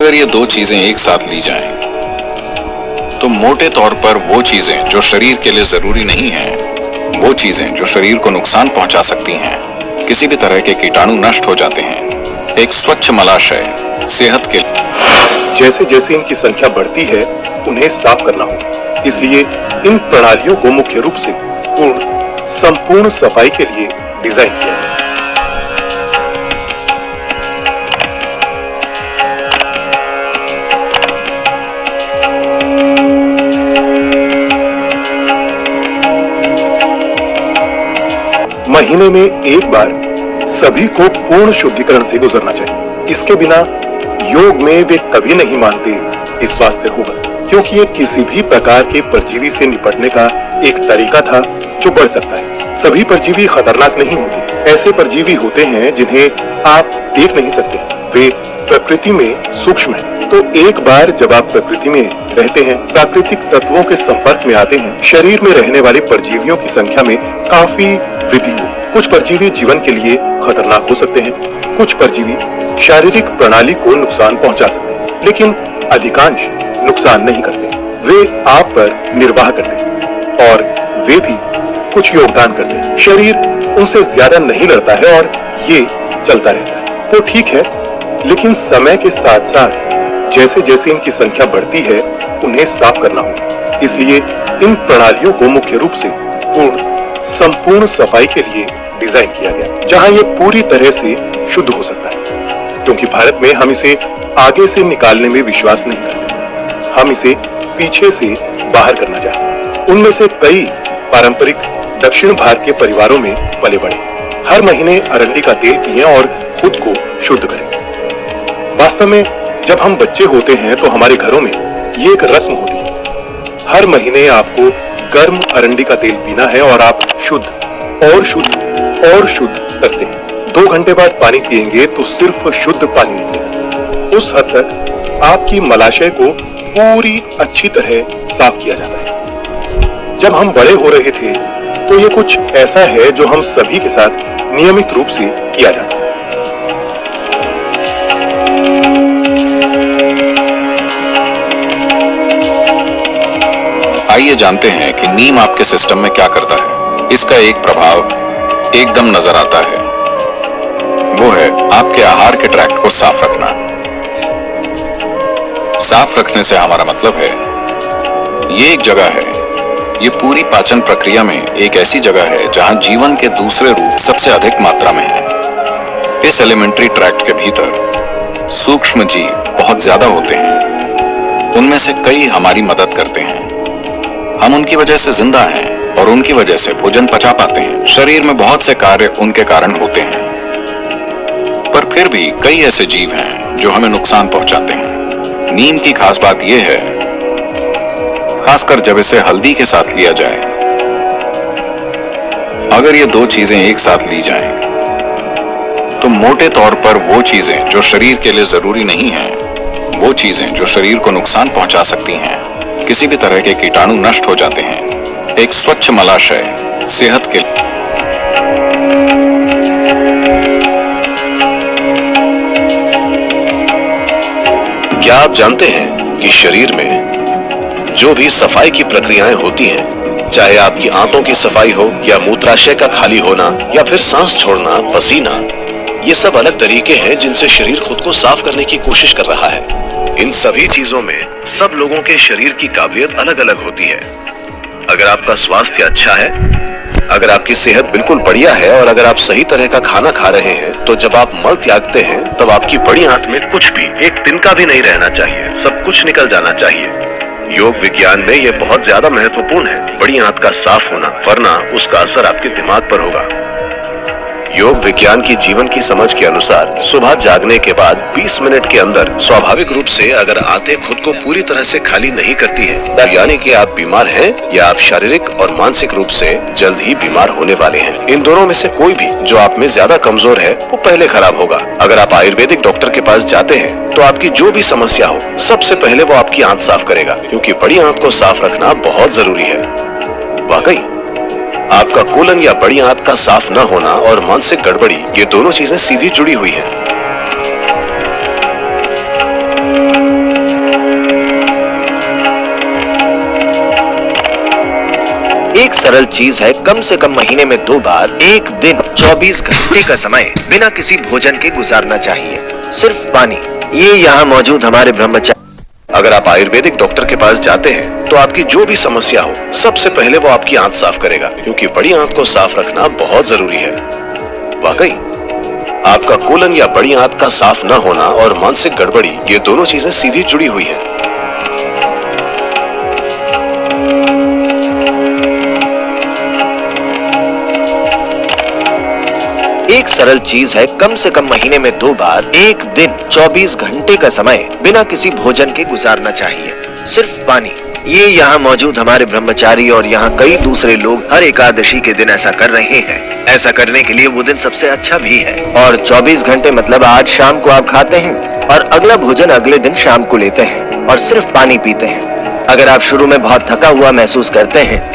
अगर ये दो चीजें एक साथ ली जाएं, तो मोटे तौर पर वो चीजें जो शरीर के लिए जरूरी नहीं हैं, वो चीजें जो शरीर को नुकसान पहुंचा सकती हैं, किसी भी तरह के कीटाणु नष्ट हो जाते हैं। एक स्वच्छ मलाशय सेहत के लिए जैसे जैसे इनकी संख्या बढ़ती है उन्हें साफ करना होगा। इसलिए इन प्रणालियों को मुख्य रूप से संपूर्ण सफाई के लिए डिजाइन किया है। महीने में एक बार सभी को पूर्ण शुद्धिकरण से गुजरना चाहिए। इसके बिना योग में वे कभी नहीं मानते कि स्वास्थ्य होगा, क्योंकि ये किसी भी प्रकार के परजीवी से निपटने का एक तरीका था जो बढ़ सकता है। सभी परजीवी खतरनाक नहीं होते। ऐसे परजीवी होते हैं जिन्हें आप देख नहीं सकते, वे प्रकृति में सूक्ष्म हैं। तो एक बार जब आप प्रकृति में रहते हैं, प्राकृतिक तत्वों के संपर्क में आते हैं, शरीर में रहने वाले परजीवियों की संख्या में काफी वृद्धि हो। कुछ परजीवी जीवन के लिए खतरनाक हो सकते हैं, कुछ परजीवी शारीरिक प्रणाली को नुकसान पहुंचा सकते हैं, लेकिन अधिकांश नुकसान नहीं करते। वे आप पर निर्वाह करते हैं और वे भी कुछ योगदान करते हैं। शरीर उनसे ज्यादा नहीं लड़ता है और ये चलता रहता है। तो ठीक है, लेकिन समय के साथ साथ जैसे जैसे इनकी संख्या बढ़ती है उन्हें साफ करना होगा। इसलिए इन प्रणालियों को मुख्य रूप से संपूर्ण सफाई के लिए डिजाइन किया गया, जहां ये पूरी तरह से शुद्ध हो सकता है। क्योंकि भारत में हम इसे आगे से निकालने में विश्वास नहीं करते, हम इसे पीछे से बाहर करना चाहते हैं। उनमें से कई पारंपरिक दक्षिण भारत के परिवारों में पले बढ़े। हर महीने अरंडी का तेल पिएं और खुद को शुद्ध करें। वास्तव में जब हम बच्चे होते हैं तो हमारे घरों में ये एक रस्म होती है। हर महीने आपको गर्म अरंडी का तेल पीना है और आप शुद्ध और शुद्ध और शुद्ध करते हैं। 2 घंटे बाद पानी पिएंगे तो सिर्फ शुद्ध पानी निकलेगा। उस हद तक आपकी मलाशय को पूरी अच्छी तरह साफ किया जाता है। जब हम बड़े हो रहे थे तो ये कुछ ऐसा है जो हम सभी के साथ नियमित रूप से किया जाता है। आइए जानते हैं कि नीम आपके सिस्टम में क्या करता है। इसका एक प्रभाव एकदम नजर आता है, वो है आपके आहार के ट्रैक्ट को साफ रखना। साफ रखने से हमारा मतलब है ये एक जगह है, ये पूरी पाचन प्रक्रिया में एक ऐसी जगह है जहां जीवन के दूसरे रूप सबसे अधिक मात्रा में है। इस एलिमेंट्री ट्रैक्ट के भीतर सूक्ष्म जीव बहुत ज्यादा होते हैं। उनमें से कई हमारी मदद करते हैं। हम उनकी वजह से जिंदा हैं और उनकी वजह से भोजन पचा पाते हैं। शरीर में बहुत से कार्य उनके कारण होते हैं, पर फिर भी कई ऐसे जीव हैं जो हमें नुकसान पहुंचाते हैं। नीम की खास बात यह है, खासकर जब इसे हल्दी के साथ लिया जाए। अगर ये दो चीजें एक साथ ली जाएं, तो मोटे तौर पर वो चीजें जो शरीर के लिए जरूरी नहीं हैं, वो चीजें जो शरीर को नुकसान पहुंचा सकती हैं, किसी भी तरह के कीटाणु नष्ट हो जाते हैं। एक स्वच्छ मलाशय सेहत के लिए क्या आप जानते हैं कि शरीर में जो भी सफाई की प्रक्रियाएं होती हैं, चाहे आपकी आंतों की सफाई हो या मूत्राशय का खाली होना या फिर सांस छोड़ना, पसीना, ये सब अलग तरीके हैं जिनसे शरीर खुद को साफ करने की कोशिश कर रहा है। इन सभी चीजों में सब लोगों के शरीर की काबिलियत अलग अलग होती है। अगर आपका स्वास्थ्य अच्छा है, अगर आपकी सेहत बिल्कुल बढ़िया है और अगर आप सही तरह का खाना खा रहे हैं, तो जब आप मल त्यागते हैं तब आपकी बड़ी आंत में कुछ भी एक तिनका भी नहीं रहना चाहिए, सब कुछ निकल जाना चाहिए। योग विज्ञान में यह बहुत ज्यादा महत्वपूर्ण है, बड़ी आंत का साफ होना, वरना उसका असर आपके दिमाग पर होगा। योग विज्ञान की जीवन की समझ के अनुसार सुबह जागने के बाद 20 मिनट के अंदर स्वाभाविक रूप से अगर आंतें खुद को पूरी तरह से खाली नहीं करती हैं, तो यानी कि आप बीमार हैं या आप शारीरिक और मानसिक रूप से जल्द ही बीमार होने वाले हैं। इन दोनों में से कोई भी जो आप में ज्यादा कमजोर है वो पहले खराब होगा। अगर आप आयुर्वेदिक डॉक्टर के पास जाते हैं तो आपकी जो भी समस्या हो, सबसे पहले वो आपकी आंत साफ करेगा, क्योंकि बड़ी आंत को साफ रखना बहुत जरूरी है। वाकई आपका कोलन या बड़ी आंत का साफ न होना और मानसिक गड़बड़ी, ये दोनों चीजें सीधी जुड़ी हुई हैं। एक सरल चीज है कम से कम महीने में 2 बार एक दिन 24 घंटे का समय बिना किसी भोजन के गुजारना चाहिए, सिर्फ पानी। ये यहाँ मौजूद हमारे ब्रह्मचारी। अगर आप आयुर्वेदिक डॉक्टर के पास जाते हैं तो आपकी जो भी समस्या हो सबसे पहले वो आपकी आंत साफ करेगा, क्योंकि बड़ी आंत को साफ रखना बहुत जरूरी है। वाकई आपका कोलन या बड़ी आंत का साफ न होना और मानसिक गड़बड़ी, ये दोनों चीजें सीधी जुड़ी हुई हैं। एक सरल चीज है कम से कम महीने में 2 बार एक दिन 24 घंटे का समय बिना किसी भोजन के गुजारना चाहिए, सिर्फ पानी। ये यहाँ मौजूद हमारे ब्रह्मचारी और यहाँ कई दूसरे लोग हर एकादशी के दिन ऐसा कर रहे हैं। ऐसा करने के लिए वो दिन सबसे अच्छा भी है। और 24 घंटे मतलब आज शाम को आप खाते हैं और अगला भोजन अगले दिन शाम को लेते हैं और सिर्फ पानी पीते हैं। अगर आप शुरू में बहुत थका हुआ महसूस करते हैं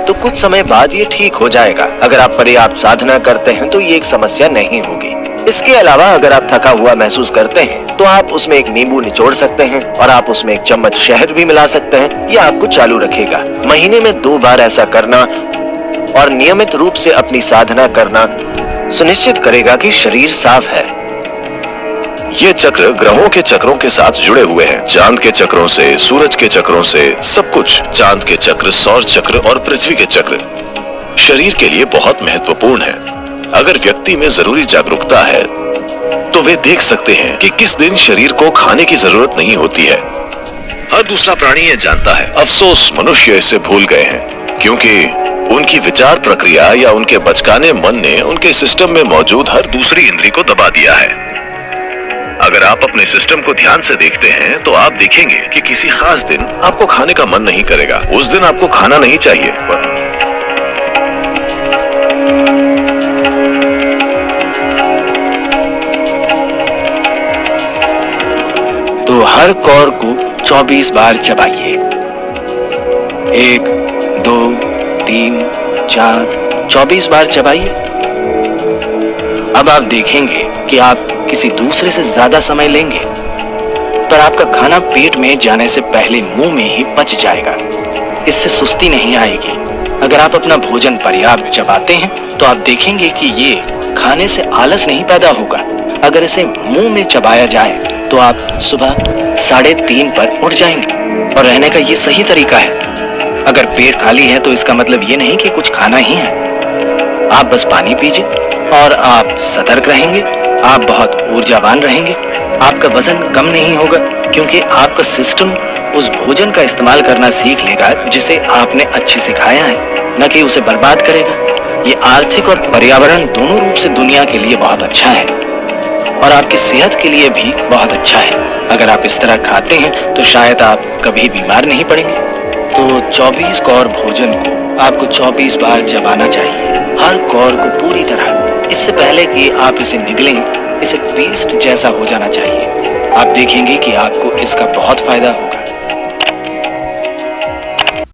तो कुछ समय बाद ये ठीक हो जाएगा। अगर आप पर्याप्त साधना करते हैं तो ये एक समस्या नहीं होगी। इसके अलावा अगर आप थका हुआ महसूस करते हैं तो आप उसमें एक नींबू निचोड़ सकते हैं और आप उसमें एक चम्मच शहद भी मिला सकते हैं। यह आपको चालू रखेगा। महीने में 2 बार ऐसा करना और नियमित रूप से अपनी साधना करना सुनिश्चित करेगा कि शरीर साफ है। ये चक्र ग्रहों के चक्रों के साथ जुड़े हुए हैं। चांद के चक्रों से, सूरज के चक्रों से, सब कुछ। चांद के चक्र, सौर चक्र और पृथ्वी के चक्र शरीर के लिए बहुत महत्वपूर्ण है। अगर व्यक्ति में जरूरी जागरूकता है तो वे देख सकते हैं कि किस दिन शरीर को खाने की जरूरत नहीं होती है। हर दूसरा प्राणी ये जानता है। अफसोस मनुष्य इसे भूल गए हैं, क्योंकि उनकी विचार प्रक्रिया या उनके बचकाने मन ने उनके सिस्टम में मौजूद हर दूसरी इंद्री को दबा दिया है। अगर आप अपने सिस्टम को ध्यान से देखते हैं तो आप देखेंगे कि किसी खास दिन आपको खाने का मन नहीं करेगा। उस दिन आपको खाना नहीं चाहिए। तो हर कौर को 24 बार चबाइए। 1, 2, 3, 4, 24 बार चबाइए। अब आप देखेंगे कि आप किसी दूसरे से ज्यादा समय लेंगे, पर आपका खाना पेट में जाने से पहले मुंह में ही पच जाएगा। इससे सुस्ती नहीं आएगी। अगर आप अपना भोजन पर्याप्त चबाते हैं तो आप देखेंगे कि ये खाने से आलस नहीं पैदा होगा। अगर इसे मुंह में चबाया जाए तो आप सुबह 3:30 पर उठ जाएंगे और रहने का ये सही तरीका है। अगर पेट खाली है तो इसका मतलब ये नहीं कि कुछ खाना ही है। आप बस पानी पीजिए और आप सतर्क रहेंगे। आप बहुत ऊर्जावान रहेंगे। आपका वजन कम नहीं होगा, क्योंकि आपका सिस्टम उस भोजन का इस्तेमाल करना सीख लेगा जिसे आपने अच्छे से खाया है, न कि उसे बर्बाद करेगा। ये आर्थिक और पर्यावरण दोनों रूप से दुनिया के लिए बहुत अच्छा है और आपकी सेहत के लिए भी बहुत अच्छा है। अगर आप इस तरह खाते हैं तो शायद आप कभी बीमार नहीं पड़ेंगे। तो 24 कौर भोजन को आपको 24 बार चबाना चाहिए, हर कौर को पूरी तरह। इससे पहले कि आप इसे निगलें, इसे पेस्ट जैसा हो जाना चाहिए। आप देखेंगे कि आपको इसका बहुत फायदा होगा।